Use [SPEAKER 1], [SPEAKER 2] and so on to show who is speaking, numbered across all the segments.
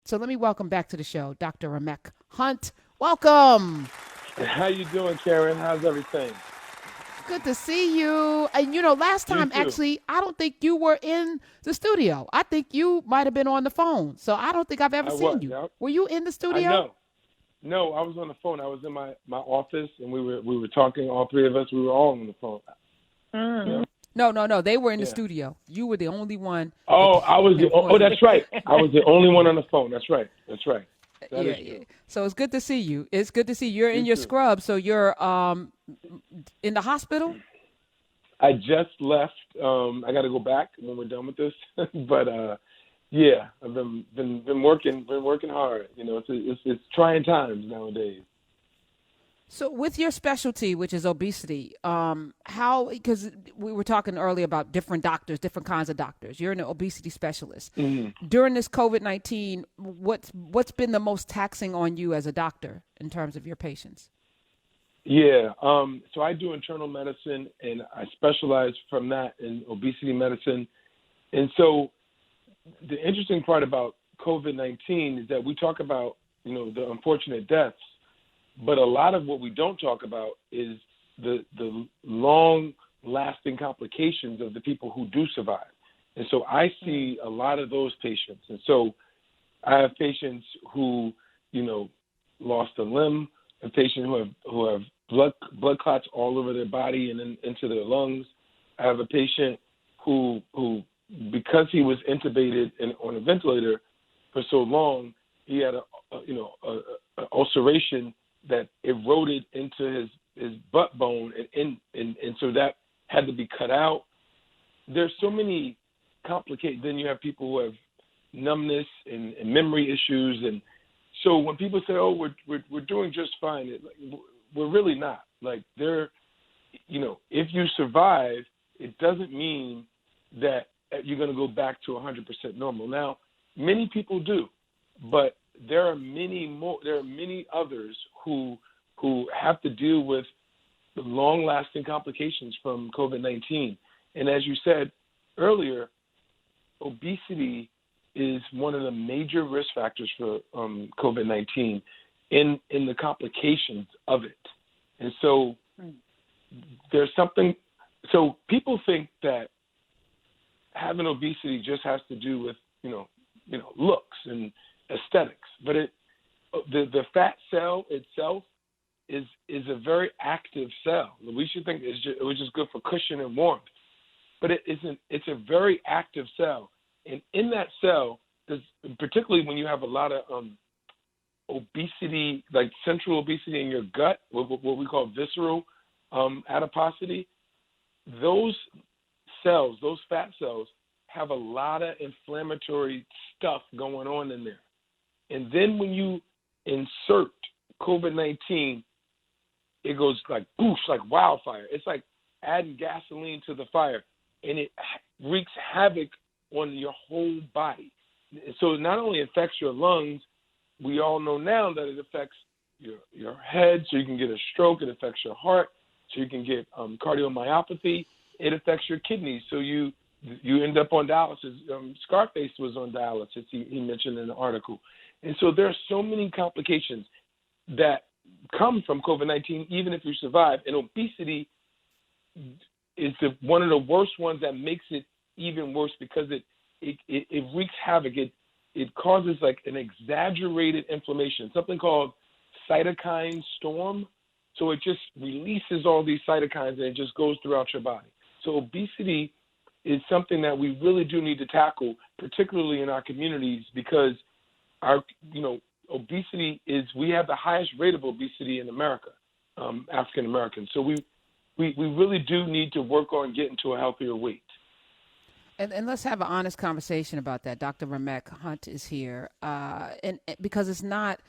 [SPEAKER 1] So let me welcome back to the show, Dr. Rameck Hunt. Welcome.
[SPEAKER 2] How you doing, Karen? How's everything?
[SPEAKER 1] Good to see you. And last
[SPEAKER 2] You
[SPEAKER 1] time
[SPEAKER 2] too.
[SPEAKER 1] actually, I don't think you were in the studio. I think you might have been on the phone. So I don't think I've ever
[SPEAKER 2] I
[SPEAKER 1] seen
[SPEAKER 2] was.
[SPEAKER 1] you.
[SPEAKER 2] Yep.
[SPEAKER 1] Were you in the
[SPEAKER 2] I
[SPEAKER 1] studio?
[SPEAKER 2] know. No, I was on the phone. I was in my office, and we were talking. All three of us. We were all on the phone. Yeah.
[SPEAKER 1] No, no, no. They were in the
[SPEAKER 2] Yeah.
[SPEAKER 1] studio. You were the only one that
[SPEAKER 2] Oh, I was. Oh,
[SPEAKER 1] wasn't.
[SPEAKER 2] that's right. I was the only one on the phone. That's right. That's right. That is
[SPEAKER 1] Yeah, yeah.
[SPEAKER 2] true.
[SPEAKER 1] So it's good to see you. It's good to see you're in
[SPEAKER 2] You
[SPEAKER 1] your
[SPEAKER 2] too.
[SPEAKER 1] scrub. So you're in the hospital.
[SPEAKER 2] I just left. I got to go back when we're done with this. But yeah, I've been working hard. It's trying times nowadays.
[SPEAKER 1] So with your specialty, which is obesity, how, because we were talking earlier about different doctors, different kinds of doctors. You're an obesity specialist.
[SPEAKER 2] Mhm.
[SPEAKER 1] During this COVID-19, what's been the most taxing on you as a doctor in terms of your patients?
[SPEAKER 2] Yeah. So I do internal medicine, and I specialize from that in obesity medicine. And so the interesting part about COVID-19 is that we talk about, the unfortunate deaths, but a lot of what we don't talk about is the long lasting complications of the people who do survive. And so I see a lot of those patients. And so I have patients who, lost a limb, a patient who have blood clots all over their body and into their lungs. I have a patient who because he was intubated and on a ventilator for so long, he had a ulceration that eroded into his butt bone, and so that had to be cut out. There's so many complicated. Then you have people who have numbness and memory issues, and so when people say, "Oh, we're doing just fine," we're really not. Like if you survive, it doesn't mean that you're going to go back to 100% normal. Now, many people do, but there are many more. There are many others who have to deal with the long-lasting complications from COVID-19. And as you said earlier, obesity is one of the major risk factors for COVID-19 in the complications of it. And so there's something. So people think that having obesity just has to do with looks and aesthetics, but the fat cell itself is a very active cell. We should think it was just good for cushion and warmth, but it isn't. It's a very active cell, and in that cell, particularly when you have a lot of obesity, like central obesity in your gut, what we call visceral adiposity, those cells, those fat cells, have a lot of inflammatory stuff going on in there. And then when you insert COVID-19, it goes like boosh, like wildfire. It's like adding gasoline to the fire, and it wreaks havoc on your whole body. So it not only affects your lungs, we all know now that it affects your head, so you can get a stroke. It affects your heart, so you can get cardiomyopathy. It affects your kidneys, so you end up on dialysis. Scarface was on dialysis, he mentioned in the article. And so there are so many complications that come from COVID-19, even if you survive. And obesity is one of the worst ones that makes it even worse because it wreaks havoc. It causes like an exaggerated inflammation, something called cytokine storm. So it just releases all these cytokines and it just goes throughout your body. So obesity is something that we really do need to tackle, particularly in our communities, because our, obesity we have the highest rate of obesity in America, African Americans. So we really do need to work on getting to a healthier weight.
[SPEAKER 1] And let's have an honest conversation about that. Dr. Rameck Hunt is here, and because it's not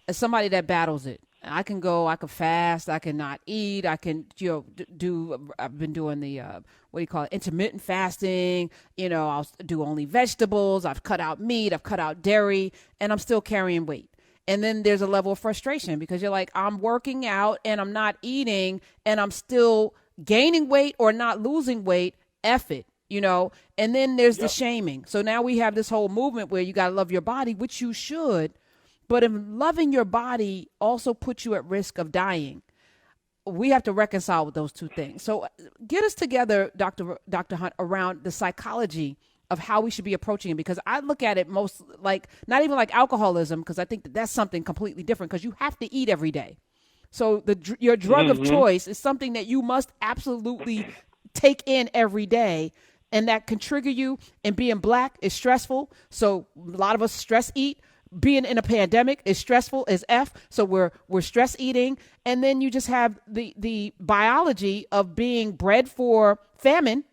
[SPEAKER 1] as somebody that battles it. I can fast, I can not eat, I can do. I've been doing the what do you call it, intermittent fasting. I'll do only vegetables. I've cut out meat, I've cut out dairy, and I'm still carrying weight. And then there's a level of frustration because you're like, I'm working out and I'm not eating, and I'm still gaining weight or not losing weight. F it. and then there's the
[SPEAKER 2] Yep.
[SPEAKER 1] shaming. So now we have this whole movement where you got to love your body, which you should, but if loving your body also puts you at risk of dying, we have to reconcile with those two things. So get us together, Dr. Hunt, around the psychology of how we should be approaching it, because I look at it most like not even like alcoholism, because I think that's something completely different, because you have to eat every day. So your drug of
[SPEAKER 2] Mm-hmm.
[SPEAKER 1] choice is something that you must absolutely take in every day, and that can trigger you. And being black is stressful, so a lot of us stress eat. Being in a pandemic is stressful as F, so we're stress eating. And then you just have the biology of being bred for famine,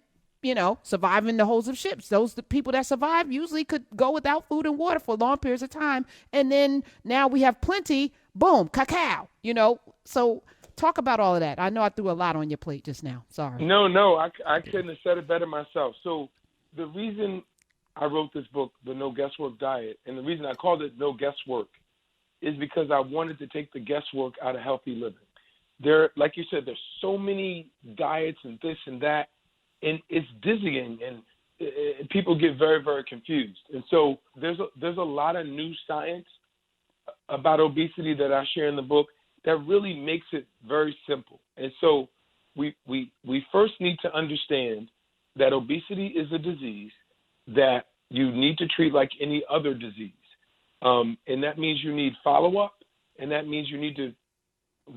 [SPEAKER 1] surviving the hulls of ships. The people that survive usually could go without food and water for long periods of time. And then now we have plenty, boom, cacao, So talk about all of that. I know I threw a lot on your plate just now. Sorry.
[SPEAKER 2] No, I couldn't have said it better myself. So the reason I wrote this book, The No Guesswork Diet, and the reason I called it No Guesswork is because I wanted to take the guesswork out of healthy living. There, like you said, there's so many diets and this and that, and it's dizzying, and people get very, very confused. And so there's a lot of new science about obesity that I share in the book that really makes it very simple. And so we first need to understand that obesity is a disease that you need to treat like any other disease. And that means you need follow-up, and that means you need to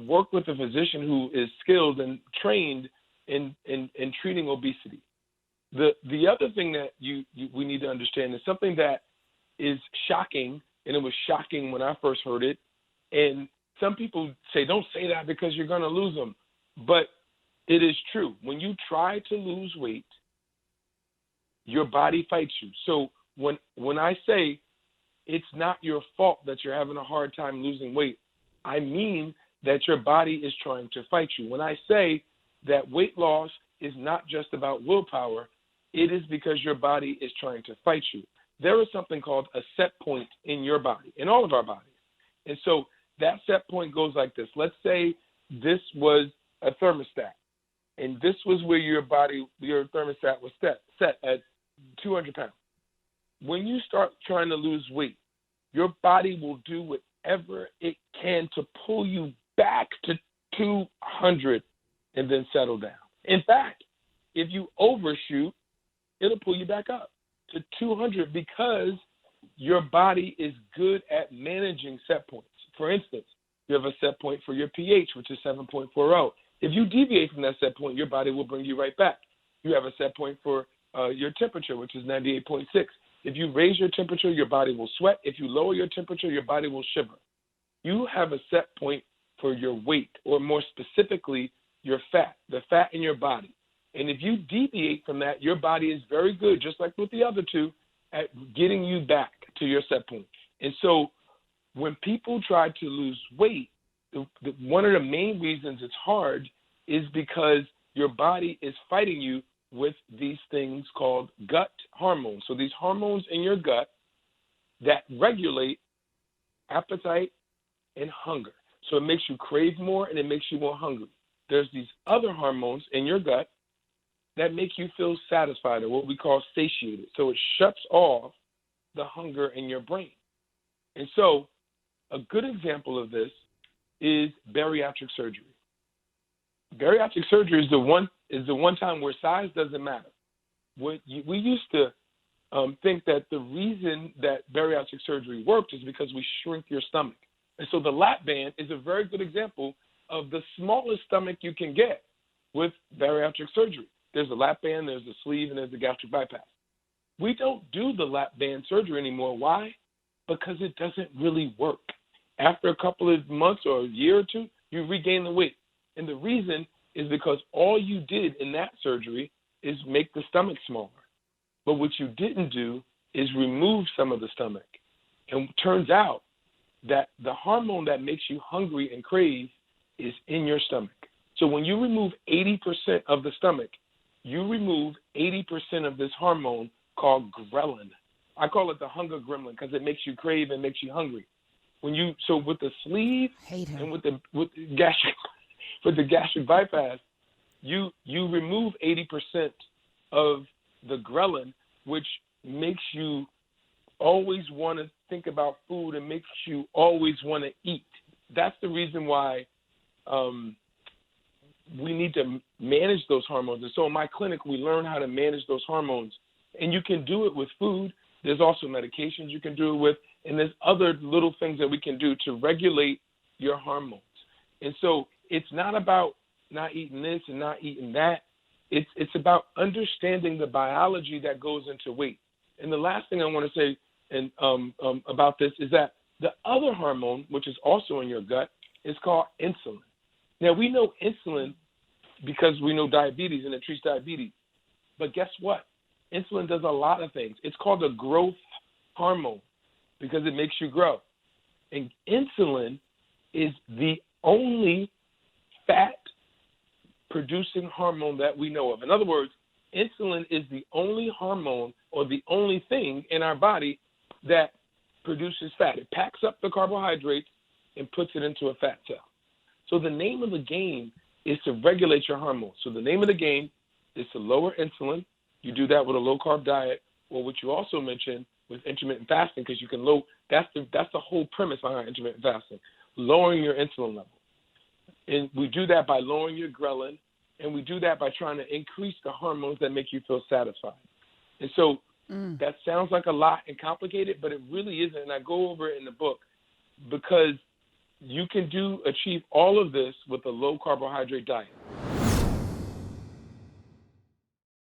[SPEAKER 2] work with a physician who is skilled and trained in treating obesity. The other thing that we need to understand is something that is shocking, and it was shocking when I first heard it. And some people say, don't say that because you're going to lose them. But it is true. When you try to lose weight, your body fights you. So when I say it's not your fault that you're having a hard time losing weight, I mean that your body is trying to fight you. When I say that weight loss is not just about willpower, it is because your body is trying to fight you. There is something called a set point in your body, in all of our bodies. And so that set point goes like this. Let's say this was a thermostat, and this was where your thermostat was set at 200 pounds. When you start trying to lose weight, your body will do whatever it can to pull you back to 200 and then settle down. In fact, if you overshoot, it'll pull you back up to 200 because your body is good at managing set points. For instance, you have a set point for your pH, which is 7.40. If you deviate from that set point, your body will bring you right back. You have a set point for your temperature, which is 98.6. If you raise your temperature, your body will sweat. If you lower your temperature, your body will shiver. You have a set point for your weight, or more specifically, your fat, the fat in your body. And if you deviate from that, your body is very good, just like with the other two, at getting you back to your set point. And so when people try to lose weight, one of the main reasons it's hard is because your body is fighting you with these things called gut hormones. So these hormones in your gut that regulate appetite and hunger. So it makes you crave more and it makes you more hungry. There's these other hormones in your gut that make you feel satisfied, or what we call satiated. So it shuts off the hunger in your brain. And so a good example of this is bariatric surgery. Bariatric surgery is the one time where size doesn't matter. We used to think that the reason that bariatric surgery worked is because we shrink your stomach. And so the lap band is a very good example of the smallest stomach you can get with bariatric surgery. There's a lap band, there's a sleeve, and there's a gastric bypass. We don't do the lap band surgery anymore. Why? Because it doesn't really work. After a couple of months or a year or two, you regain the weight. And the reason is because all you did in that surgery is make the stomach smaller. But what you didn't do is remove some of the stomach. And it turns out that the hormone that makes you hungry and crave is in your stomach. So when you remove 80% of the stomach, you remove 80% of this hormone called ghrelin. I call it the hunger gremlin because it makes you crave and makes you hungry. So with the sleeve and with the gastric bypass, you remove 80% of the ghrelin, which makes you always want to think about food and makes you always want to eat. That's the reason why we need to manage those hormones. And so in my clinic, we learn how to manage those hormones. And you can do it with food. There's also medications you can do it with. And there's other little things that we can do to regulate your hormones. And so it's not about not eating this and not eating that. It's about understanding the biology that goes into weight. And the last thing I want to say about this is that the other hormone, which is also in your gut, is called insulin. Now, we know insulin because we know diabetes and it treats diabetes. But guess what? Insulin does a lot of things. It's called a growth hormone because it makes you grow. And insulin is the only fat-producing hormone that we know of. In other words, insulin is the only hormone or the only thing in our body that produces fat. It packs up the carbohydrates and puts it into a fat cell. So the name of the game is to regulate your hormones. So the name of the game is to lower insulin. You do that with a low-carb diet, or what you also mentioned with intermittent fasting, because you can low. That's the whole premise behind intermittent fasting, lowering your insulin level. And we do that by lowering your ghrelin, and we do that by trying to increase the hormones that make you feel satisfied. And so that sounds like a lot and complicated, but it really isn't. And I go over it in the book because you can achieve all of this with a low carbohydrate diet.